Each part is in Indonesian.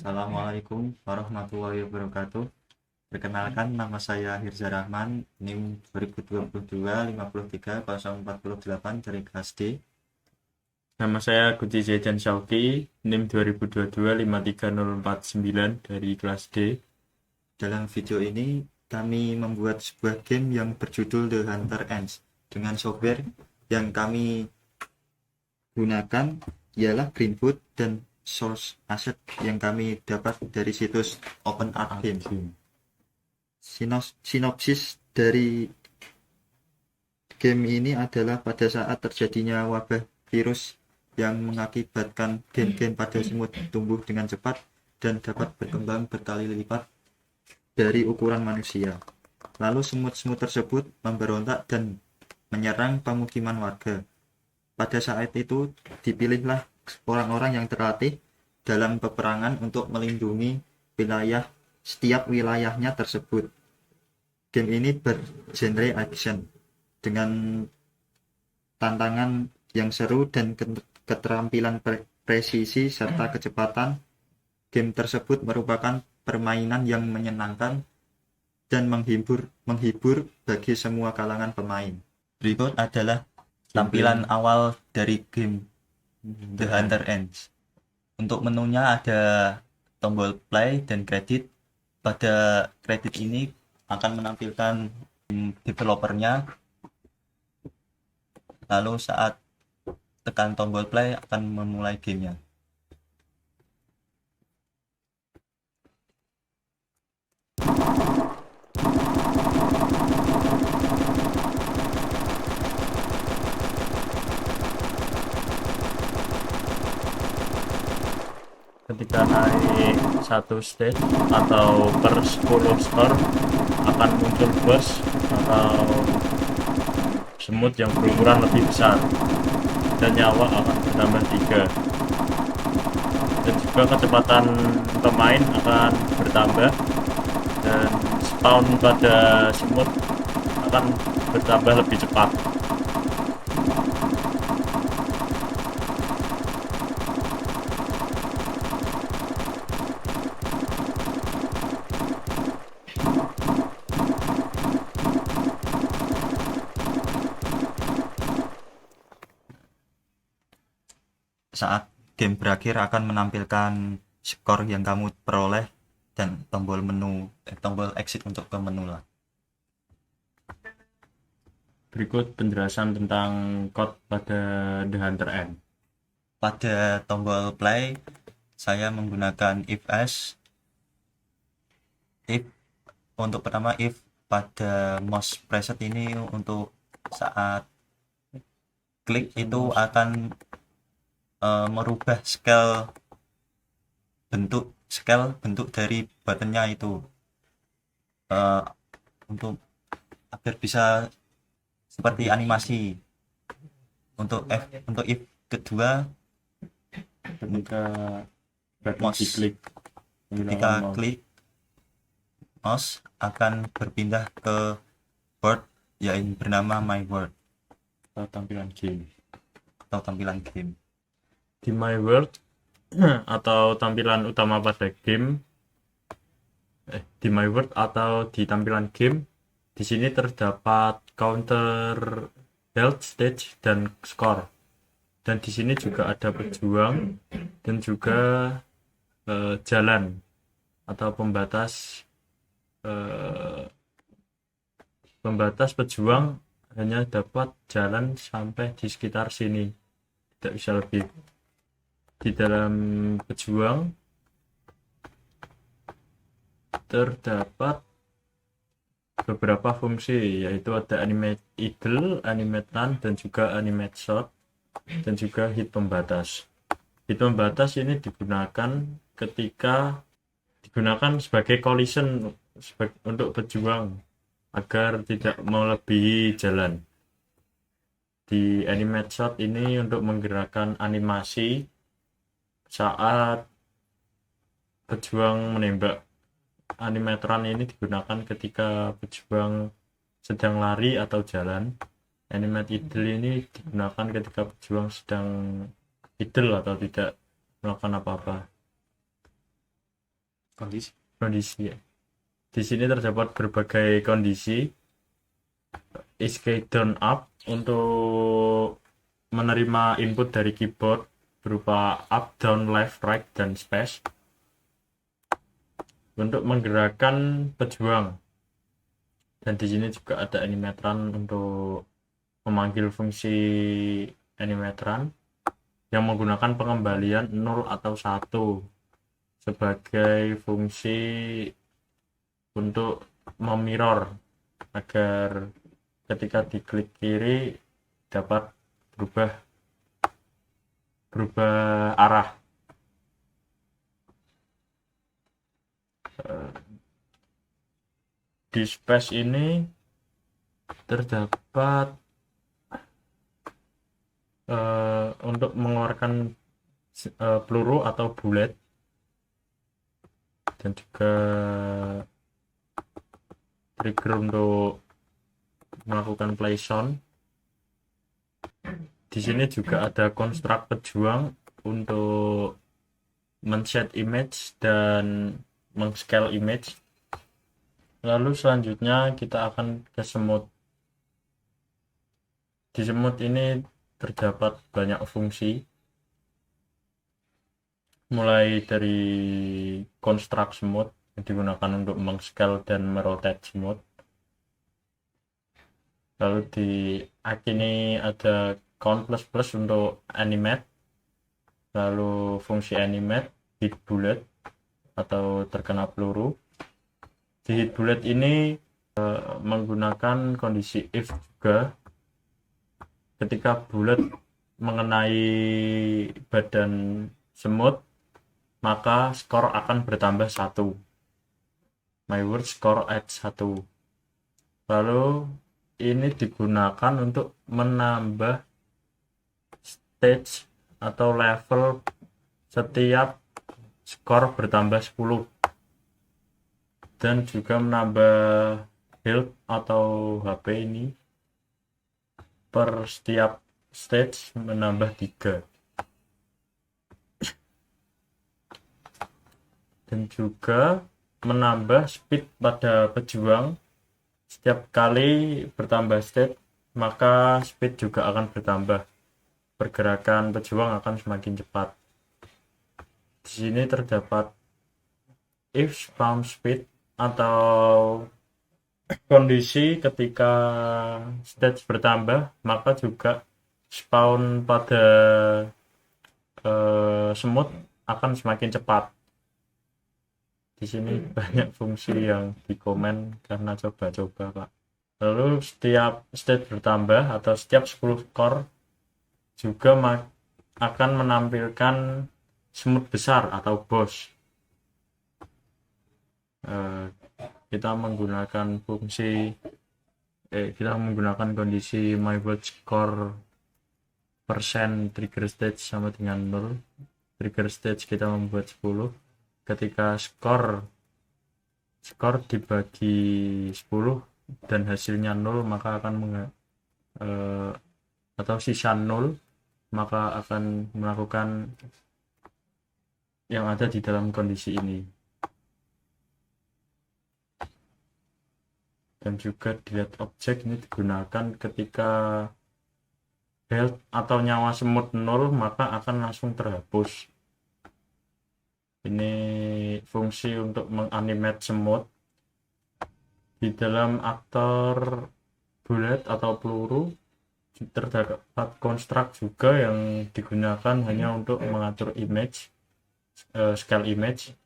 Assalamualaikum warahmatullahi wabarakatuh. Perkenalkan, nama saya Hirza Rahman, NIM 2022-53048 dari kelas D. Nama saya Guti Zaidan Syauki, NIM 2022-53049 dari kelas D. Dalam video ini, kami membuat sebuah game yang berjudul The Hunter Ends dengan software yang kami gunakan ialah Greenfoot dan source asset yang kami dapat dari situs OpenArt Game. Sinopsis dari game ini adalah pada saat terjadinya wabah virus yang mengakibatkan gen-gen pada semut tumbuh dengan cepat dan dapat berkembang berkali lipat dari ukuran manusia. Lalu semut-semut tersebut memberontak dan menyerang pemukiman warga. Pada saat itu dipilihlah orang-orang yang terlatih dalam peperangan untuk melindungi setiap wilayahnya tersebut. Game ini bergenre action dengan tantangan yang seru dan keterampilan presisi serta kecepatan. Game tersebut merupakan permainan yang menyenangkan dan menghibur bagi semua kalangan pemain. Berikut adalah tampilan awal dari game The Hunter Ends. Untuk menunya ada tombol play dan kredit. Pada kredit ini akan menampilkan developernya. Lalu saat tekan tombol play akan memulai gamenya. Ketika naik satu stage atau per 10 store akan muncul bos atau semut yang berukuran lebih besar dan nyawa akan bertambah 3, dan juga kecepatan pemain akan bertambah dan spawn pada semut akan bertambah lebih cepat. Saat game berakhir akan menampilkan skor yang kamu peroleh dan tombol exit untuk ke menu lah. Berikut penjelasan tentang code pada The Hunter End. Pada tombol play saya menggunakan if else. If untuk pertama, if pada mouse preset ini untuk saat klik itu akan merubah bentuk dari buttonnya itu untuk agar bisa seperti animasi. Untuk if kedua, Ketika mouse diklik ketika klik mouse akan berpindah ke word yang bernama my word atau tampilan game. Di My World atau tampilan utama pada game, di My World atau di tampilan game, di sini terdapat counter, health, stage, dan score. Dan di sini juga ada pejuang dan juga jalan atau pembatas pejuang hanya dapat jalan sampai di sekitar sini, tidak bisa lebih. Di dalam pejuang terdapat beberapa fungsi, yaitu ada animate idle, animate run, dan juga animate shot, dan juga hit pembatas. Hit pembatas ini digunakan sebagai collision untuk pejuang agar tidak melebihi jalan. Di animate shot ini untuk menggerakkan animasi saat pejuang menembak. Animate run ini digunakan ketika pejuang sedang lari atau jalan. Animate idle ini digunakan ketika pejuang sedang idle atau tidak melakukan apa-apa. kondisi ya. Di sini terdapat berbagai kondisi down up untuk menerima input dari keyboard berupa up, down, left, right, dan space untuk menggerakkan pejuang. Dan di sini juga ada animatron untuk memanggil fungsi animatron yang menggunakan pengembalian 0 atau 1 sebagai fungsi untuk memirror agar ketika diklik kiri dapat berubah arah. Di space ini terdapat untuk mengeluarkan peluru atau bullet dan juga trigger untuk melakukan play sound. Di sini juga ada construct pejuang untuk men-set image dan meng-scale image. Lalu selanjutnya kita akan ke semut. Di semut ini terdapat banyak fungsi, mulai dari construct semut yang digunakan untuk meng-scale dan merotate semut. Lalu di ini ada count plus plus untuk animate, lalu fungsi animate, hit bullet atau terkena peluru. Di hit bullet ini menggunakan kondisi if juga. Ketika bullet mengenai badan semut, maka skor akan bertambah 1. My word score at 1. Lalu ini digunakan untuk menambah stage atau level setiap skor bertambah 10. Dan juga menambah health atau HP ini per setiap stage menambah 3. Dan juga menambah speed pada pejuang. Setiap kali bertambah stage, maka speed juga akan bertambah. Pergerakan pejuang akan semakin cepat. Di sini terdapat if spawn speed atau kondisi ketika stage bertambah, maka juga spawn pada semut akan semakin cepat. Di sini banyak fungsi yang dikomen karena coba-coba, Pak. Lalu setiap stage bertambah atau setiap 10 skor juga akan menampilkan semut besar atau boss. Kita menggunakan kondisi my word score persen trigger stage sama dengan 0. Trigger stage kita membuat 10. Ketika skor dibagi 10 dan hasilnya 0, maka akan atau sisa 0, maka akan melakukan yang ada di dalam kondisi ini. Dan juga delete object ini digunakan ketika health atau nyawa semut 0, maka akan langsung terhapus. Ini fungsi untuk menganimate semut. Di dalam aktor bullet atau peluru terdapat construct juga yang digunakan hanya untuk mengatur image, scale image,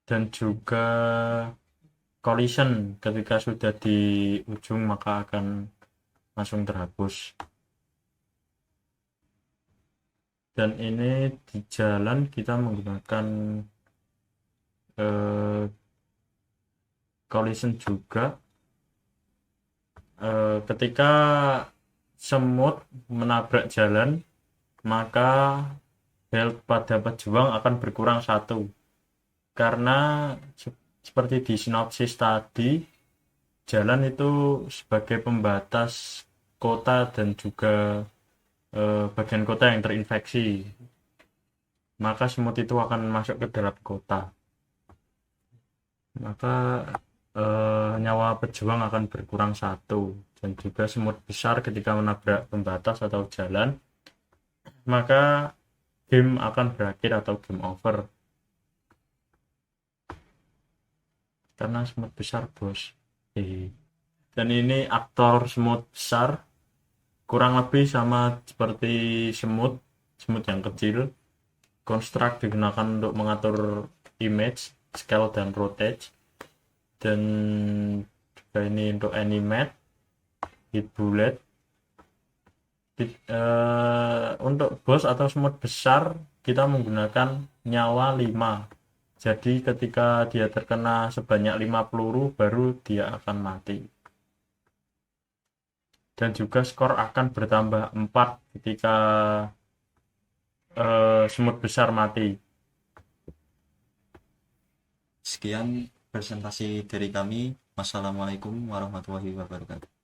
dan juga collision. Ketika sudah di ujung maka akan langsung terhapus. Dan ini di jalan kita menggunakan collision juga. Ketika semut menabrak jalan, maka health pada pejuang akan berkurang 1. Karena seperti di sinopsis tadi, jalan itu sebagai pembatas kota dan juga bagian kota yang terinfeksi. maka semut itu akan masuk ke dalam kota. Maka nyawa pejuang akan berkurang satu, dan juga semut besar ketika menabrak pembatas atau jalan, maka game akan berakhir atau game over. Karena semut besar, bos. Dan ini aktor semut besar kurang lebih sama seperti semut yang kecil. Construct digunakan untuk mengatur image, scale, dan rotate. Dan juga ini untuk animate, hit bullet. Untuk bos atau semut besar kita menggunakan nyawa 5. Jadi ketika dia terkena sebanyak 5 peluru baru dia akan mati. Dan juga skor akan bertambah 4 ketika semut besar mati. Sekian presentasi dari kami. Wassalamualaikum warahmatullahi wabarakatuh.